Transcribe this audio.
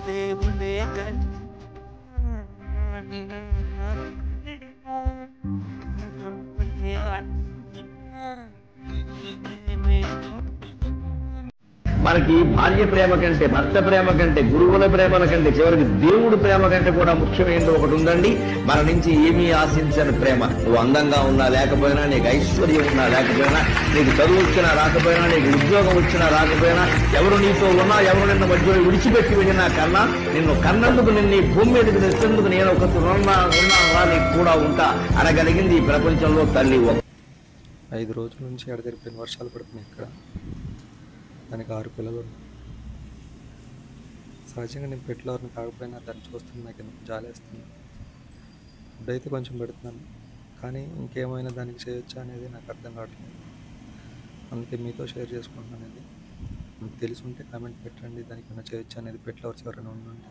దేవుడే మనకి భార్య ప్రేమ కంటే, భర్త ప్రేమ కంటే, గురువుల ప్రేమల కంటే, చివరికి దేవుడు ప్రేమ కంటే కూడా ముఖ్యమైనది ఒకటి ఉందండి. మన నుంచి ఏమీ ఆశించని ప్రేమ. నువ్వు అందంగా ఉన్నా లేకపోయినా, నీకు ఐశ్వర్యం ఉన్నా లేకపోయినా, నీకు చదువు వచ్చినా రాకపోయినా, నీకు ఉద్యోగం వచ్చినా రాకపోయినా, ఎవరు నీతో ఉన్నా, ఎవరు నిన్న మధ్యలో విడిచిపెట్టి వెళ్ళినా కన్నా, నిన్ను కన్నందుకు, నిన్ను ఈ భూమి మీదకి తెచ్చేందుకు నేను ఒక ఉన్నా నీకు కూడా ఉంటా అనగలిగింది ఈ ప్రపంచంలో తల్లి. 5 రోజుల నుంచి ఎడతెరిపిన వర్షాలు పడుతున్నాయి ఇక్కడ. దానికి 6 పిల్లలు ఉన్నాయి. సహజంగా నేను పెట్టిలోని కాకపోయినా దాన్ని చూస్తున్నా నాకు ఎందుకు జాలేస్తుంది. ఫుడ్ అయితే కొంచెం పెడుతున్నాను, కానీ ఇంకేమైనా దానికి చేయొచ్చా అనేది నాకు అర్థం కావట్లేదు. అందుకే మీతో షేర్ చేసుకుంటున్నాను. ఇది మీకు తెలిసి ఉంటే కామెంట్ పెట్టండి, దానికి ఏమైనా చేయొచ్చా అనేది. పెట్ లవర్స్ ఎవరైనా ఉండండి.